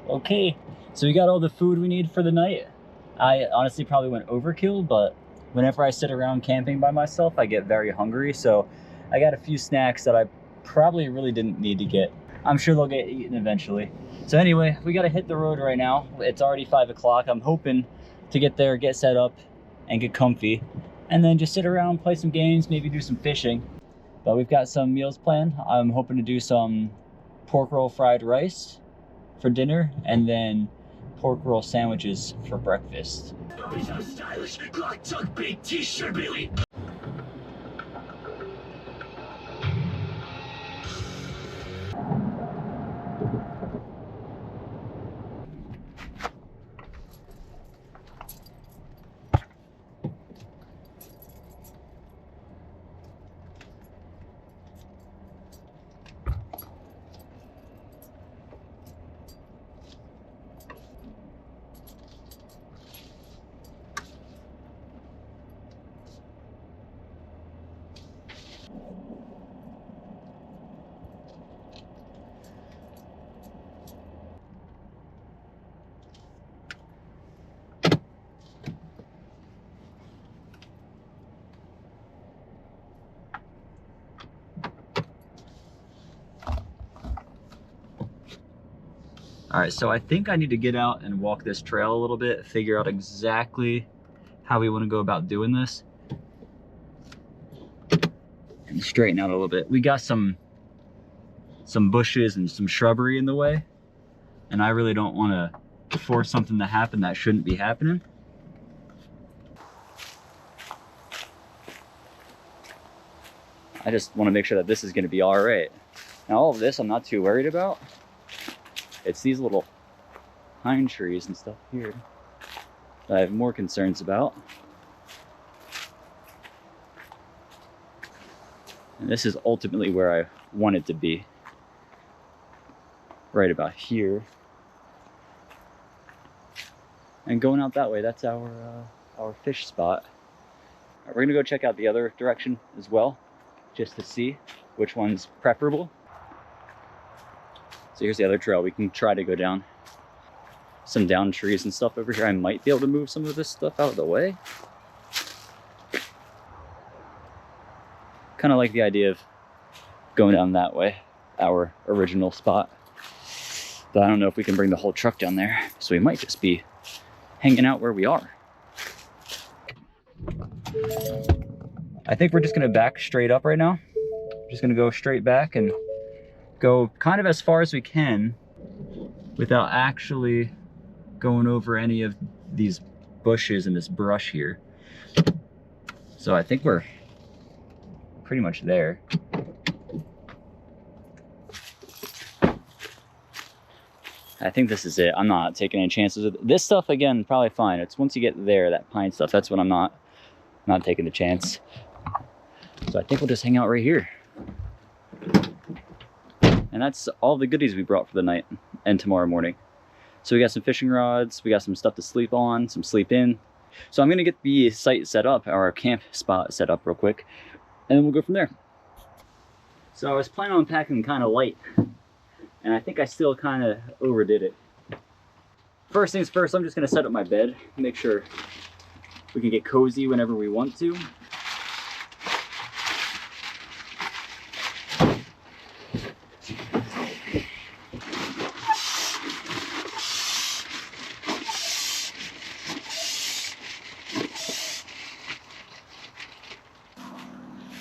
Okay, so we got all the food we need for the night. I honestly probably went overkill, but whenever I sit around camping by myself, I get very hungry. So I got a few snacks that I probably really didn't need to get. I'm sure they'll get eaten eventually. So anyway, we gotta hit the road right now. It's already 5 o'clock. I'm hoping to get there, get set up, and get comfy, and then just sit around, play some games, maybe do some fishing. But we've got some meals planned. I'm hoping to do some pork roll fried rice for dinner, and then pork roll sandwiches for breakfast. So stylish, Glock tuck big t-shirt, Billy. All right, so I think I need to get out and walk this trail a little bit, figure out exactly how we want to go about doing this, and straighten out a little bit. We got some bushes and some shrubbery in the way, and I really don't want to force something to happen that shouldn't be happening. I just want to make sure that this is going to be all right. Now all of this I'm not too worried about. It's these little pine trees and stuff here that I have more concerns about. And this is ultimately where I want it to be. Right about here. And going out that way, that's our fish spot. We're gonna go check out the other direction as well, just to see which one's preferable. So here's the other trail. We can try to go down some down trees and stuff over here. I might be able to move some of this stuff out of the way. Kind of like the idea of going down that way, our original spot. But I don't know if we can bring the whole truck down there. So we might just be hanging out where we are. I think we're just gonna back straight up right now. Just gonna go straight back and go kind of as far as we can without actually going over any of these bushes and this brush here. So I think we're pretty much there. I think this is it. I'm not taking any chances with it. This stuff, again, probably fine. It's once you get there, that pine stuff, that's when I'm not taking the chance. So I think we'll just hang out right here. And that's all the goodies we brought for the night and tomorrow morning. So we got some fishing rods, we got some stuff to sleep on, some sleep in. So I'm gonna get the site set up, our camp spot set up real quick, and then we'll go from there. So I was planning on packing kind of light, and I think I still kind of overdid it. First things first, I'm just gonna set up my bed, make sure we can get cozy whenever we want to.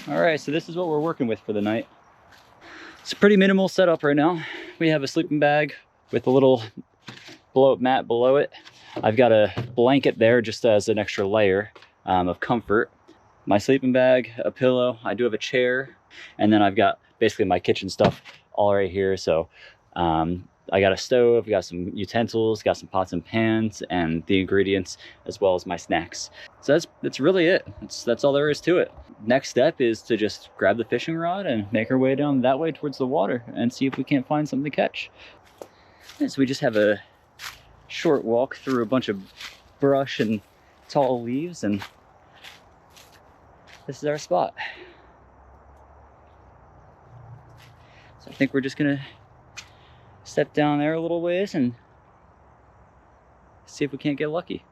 All right, so this is what we're working with for the night. It's a pretty minimal setup right now. We have a sleeping bag with a little blow-up mat below it. I've got a blanket there just as an extra layer of comfort. My sleeping bag, a pillow, I do have a chair, and then I've got basically my kitchen stuff all right here. So I got a stove, got some utensils, got some pots and pans, and the ingredients, as well as my snacks. So that's really it. That's all there is to it. Next step is to just grab the fishing rod and make our way down that way towards the water and see if we can't find something to catch. And so we just have a short walk through a bunch of brush and tall leaves, and this is our spot. So I think we're just gonna step down there a little ways and See if we can't get lucky.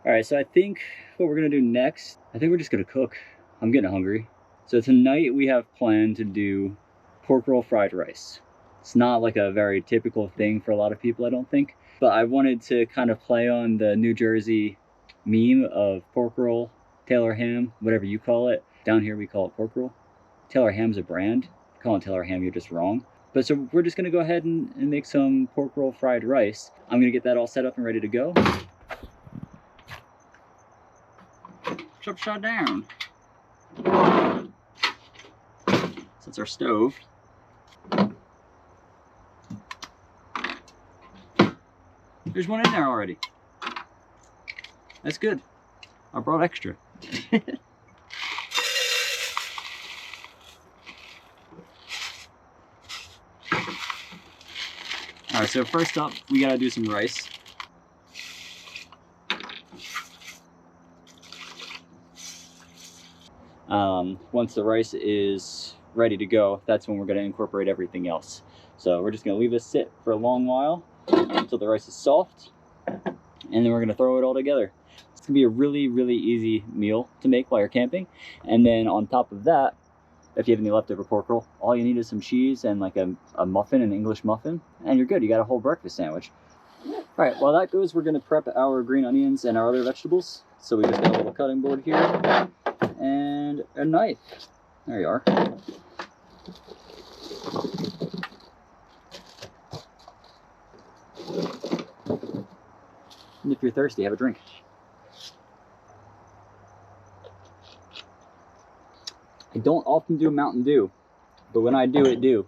All right, so I think what we're gonna do next, I think we're just gonna cook. I'm getting hungry. So tonight we have planned to do pork roll fried rice. It's not like a very typical thing for a lot of people, I don't think, but I wanted to kind of play on the New Jersey meme of pork roll, Taylor ham, whatever you call it. Down here we call it pork roll. Taylor ham's a brand. If you call it Taylor ham, you're just wrong. But so we're just gonna go ahead and make some pork roll fried rice. I'm gonna get that all set up and ready to go. Upside down. So that's our stove. There's one in there already. That's good. I brought extra. All right, so first up, we gotta do some rice. Once the rice is ready to go, that's when we're going to incorporate everything else. So we're just going to leave this sit for a long while until the rice is soft, and then we're going to throw it all together. It's going to be a really, really easy meal to make while you're camping. And then on top of that, if you have any leftover pork roll, all you need is some cheese and like a muffin, an English muffin, and you're good. You got a whole breakfast sandwich. All right, while that goes, we're going to prep our green onions and our other vegetables. So we just got a little cutting board here and a knife. There you are. And if you're thirsty, have a drink. I don't often do Mountain Dew, but when I do, it do.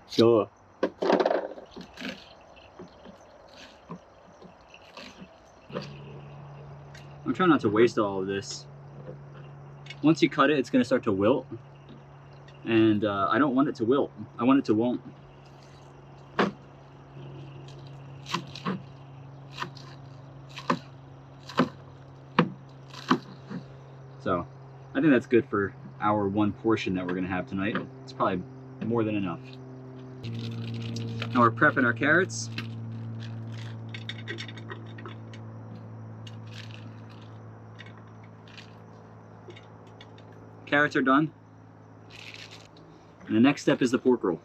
Sure. I'm trying not to waste all of this. Once you cut it, it's going to start to wilt. And I don't want it to wilt. I want it to won't. So, I think that's good for our one portion that we're going to have tonight. It's probably more than enough. Now we're prepping our carrots. Carrots are done. And the next step is the pork roll.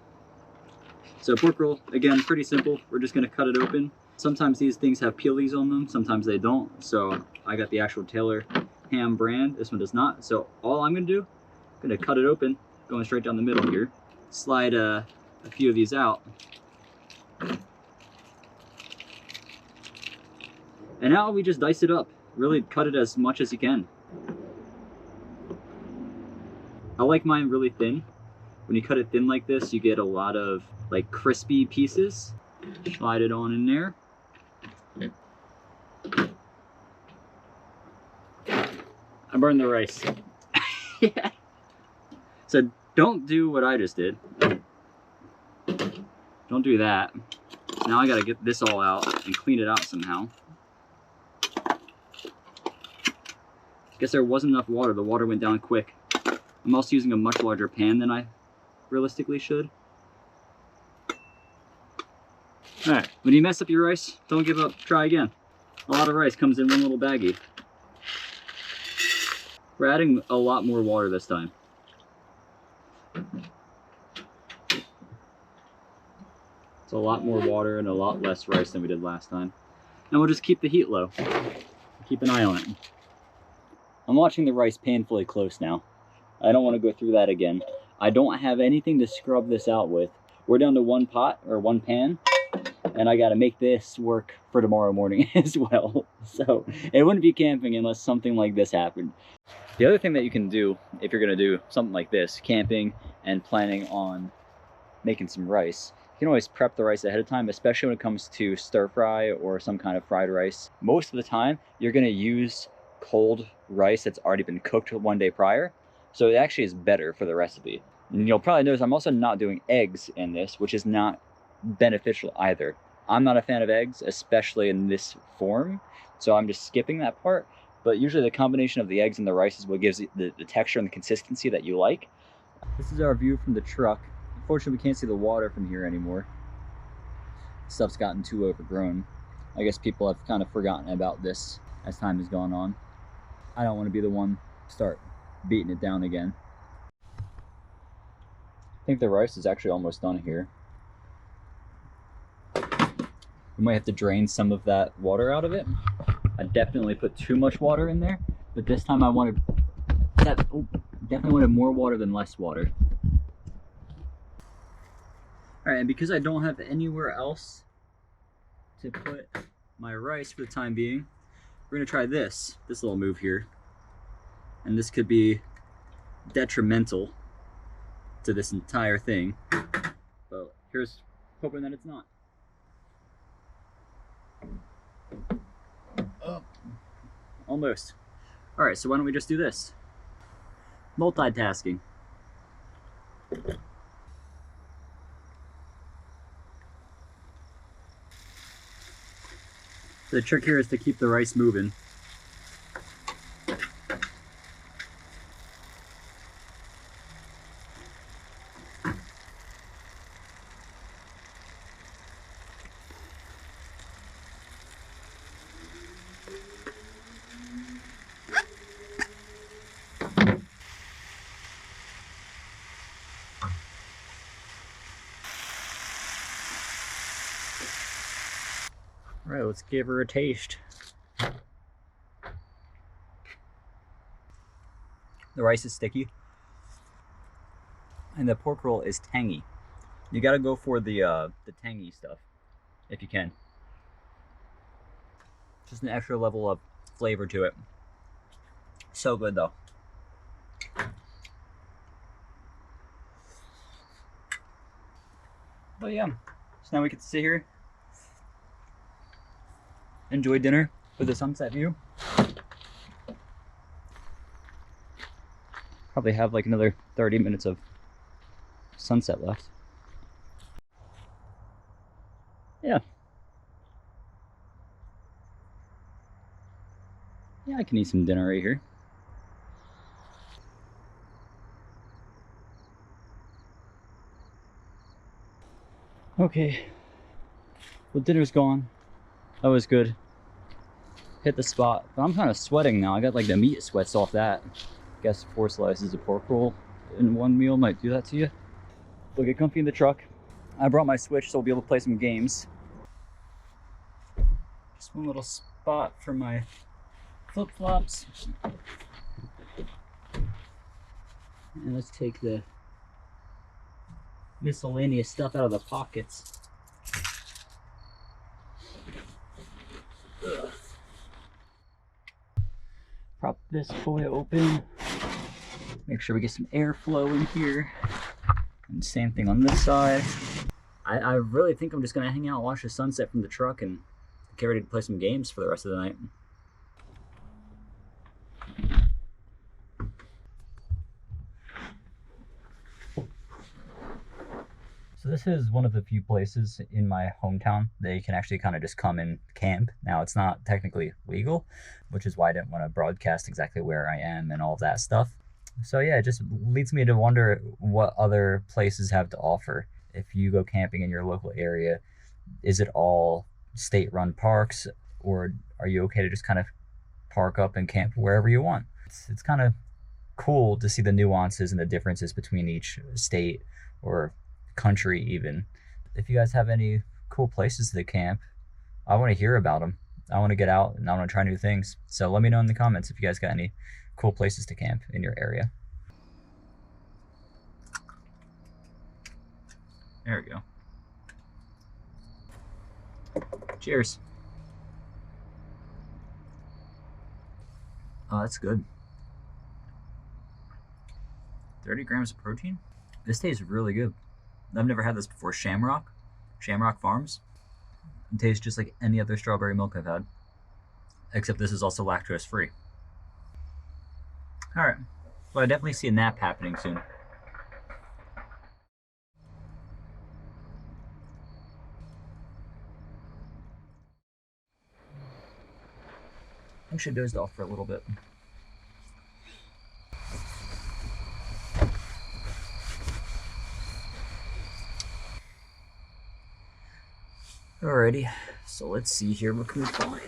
So pork roll, again, pretty simple. We're just gonna cut it open. Sometimes these things have peelies on them, sometimes they don't. So I got the actual Taylor ham brand. This one does not. So all I'm gonna do, I'm gonna cut it open, going straight down the middle here. Slide a few of these out. And now we just dice it up. Really cut it as much as you can. I like mine really thin. When you cut it thin like this, you get a lot of like crispy pieces. Slide it on in there. I burned the rice. Yeah. So don't do what I just did. Don't do that. Now I gotta get this all out and clean it out somehow. Guess there wasn't enough water. The water went down quick. I'm also using a much larger pan than I realistically should. Alright, when you mess up your rice, don't give up, try again. A lot of rice comes in one little baggie. We're adding a lot more water this time. It's a lot more water and a lot less rice than we did last time. And we'll just keep the heat low. Keep an eye on it. I'm watching the rice painfully close now. I don't want to go through that again. I don't have anything to scrub this out with. We're down to one pot or one pan, and I got to make this work for tomorrow morning as well. So it wouldn't be camping unless something like this happened. The other thing that you can do if you're going to do something like this, camping and planning on making some rice, you can always prep the rice ahead of time, especially when it comes to stir fry or some kind of fried rice. Most of the time, you're going to use cold rice that's already been cooked one day prior. So it actually is better for the recipe. And you'll probably notice I'm also not doing eggs in this, which is not beneficial either. I'm not a fan of eggs, especially in this form, so I'm just skipping that part. But usually the combination of the eggs and the rice is what gives it the texture and the consistency that you like. This is our view from the truck. Unfortunately, we can't see the water from here anymore. Stuff's gotten too overgrown. I guess people have kind of forgotten about this as time has gone on. I don't want to be the one to start beating it down again. I think the rice is actually almost done here. We might have to drain some of that water out of it. I definitely put too much water in there, but this time I wanted that. Oh, definitely wanted more water than less water. All right, and because I don't have anywhere else to put my rice for the time being, we're gonna try this little move here, and this could be detrimental to this entire thing. But here's hoping that it's not. Oh, almost. All right, so why don't we just do this? Multitasking. The trick here is to keep the rice moving. All right, let's give her a taste. The rice is sticky, and the pork roll is tangy. You gotta go for the tangy stuff, if you can. Just an extra level of flavor to it. So good though. But yeah, so now we get to sit here, enjoy dinner with a sunset view. Probably have like another 30 minutes of sunset left. Yeah. Yeah, I can eat some dinner right here. Okay. Well, dinner's gone. That was good. Hit the spot. But I'm kind of sweating now. I got like the meat sweats off that. Guess 4 slices of pork roll in one meal might do that to you. We'll get comfy in the truck. I brought my Switch, so we'll be able to play some games. Just one little spot for my flip-flops. And let's take the miscellaneous stuff out of the pockets. Ugh. Prop this boy open. Make sure we get some airflow in here. And same thing on this side. I really think I'm just gonna hang out, watch the sunset from the truck, and get ready to play some games for the rest of the night. So this is one of the few places in my hometown that you can actually kind of just come and camp. Now, it's not technically legal, which is why I didn't want to broadcast exactly where I am and all of that stuff. So yeah, it just leads me to wonder what other places have to offer. If you go camping in your local area, is it all state-run parks, or are you okay to just kind of park up and camp wherever you want? It's kind of cool to see the nuances and the differences between each state or country even. If you guys have any cool places to camp, I want to hear about them. I want to get out and I want to try new things. So let me know in the comments if you guys got any cool places to camp in your area. There we go. Cheers. Oh, that's good. 30 grams of protein? This tastes really good. I've never had this before. Shamrock Farms. It tastes just like any other strawberry milk I've had. Except this is also lactose free. Alright. Well, I definitely see a nap happening soon. Actually dozed off for a little bit. Alrighty, so let's see here, what can we find?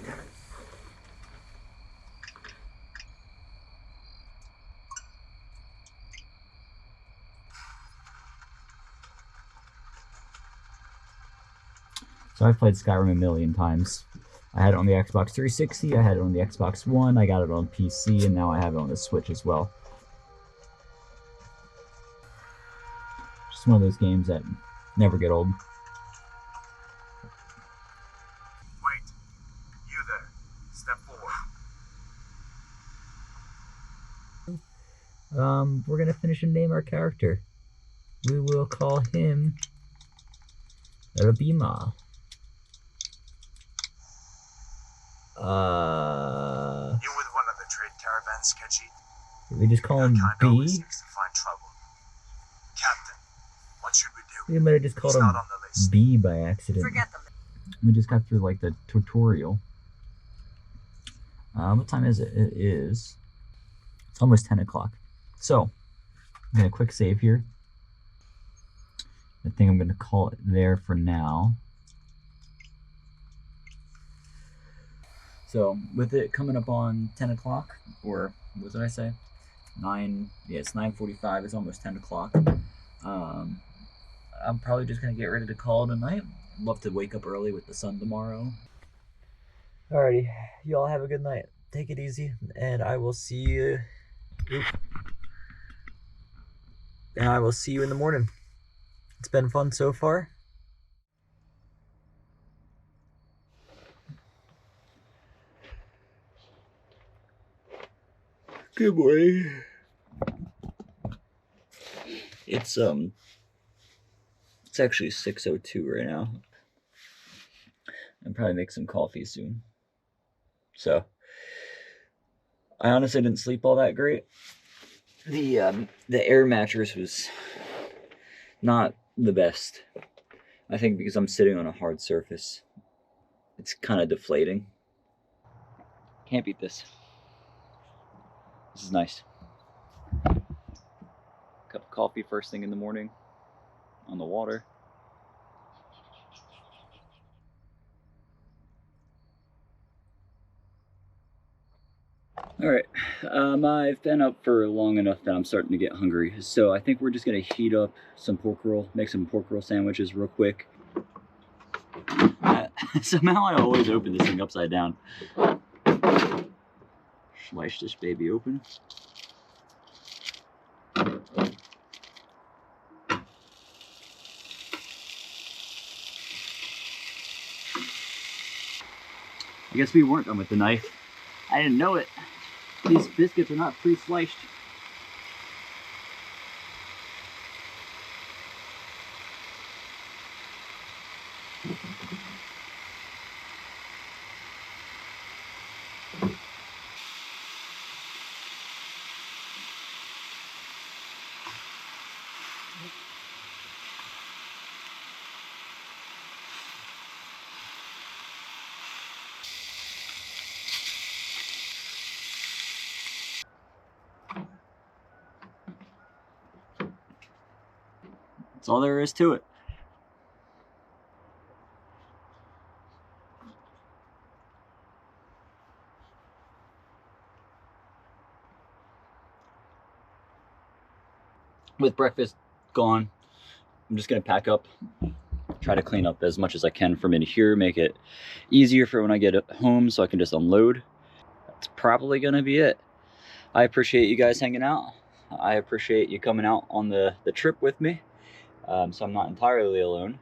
So I've played Skyrim a million times. I had it on the Xbox 360, I had it on the Xbox One, I got it on PC, and now I have it on the Switch as well. Just one of those games that never get old. Wait. You there. Step forward. We're gonna finish and name our character. We will call him Rabima. You with one of the trade caravans, Keji? We just call him Kind B. always seems to find trouble. Captain, what should we do? We might have just called He's him not on the list. B by accident. Forget them. We just got through like the tutorial. What time is it? It is. It's almost 10 o'clock. So, I'm gonna quick save here. I think I'm gonna call it there for now. So, with it coming up on 10 o'clock, or what did I say? 9, yeah, it's 9:45, it's almost 10 o'clock. I'm probably just gonna get ready to call it a night. Love to wake up early with the sun tomorrow. Alrighty, you all have a good night. Take it easy, and I will see you. And I will see you in the morning. It's been fun so far. Good morning. It's actually 6:02 right now. I'll probably make some coffee soon. So, I honestly didn't sleep all that great. The air mattress was not the best. I think because I'm sitting on a hard surface, it's kind of deflating. Can't beat this. This is nice. Cup of coffee first thing in the morning on the water. Alright, I've been up for long enough that I'm starting to get hungry, so I think we're just going to heat up some pork roll, make some pork roll sandwiches real quick. Somehow I always open this thing upside down. Slice this baby open. I guess we weren't done with the knife. I didn't know it. These biscuits are not pre-sliced. That's all there is to it. With breakfast gone, I'm just gonna pack up, try to clean up as much as I can from in here, make it easier for when I get home so I can just unload. That's probably gonna be it. I appreciate you guys hanging out. I appreciate you coming out on the trip with me. So I'm not entirely alone.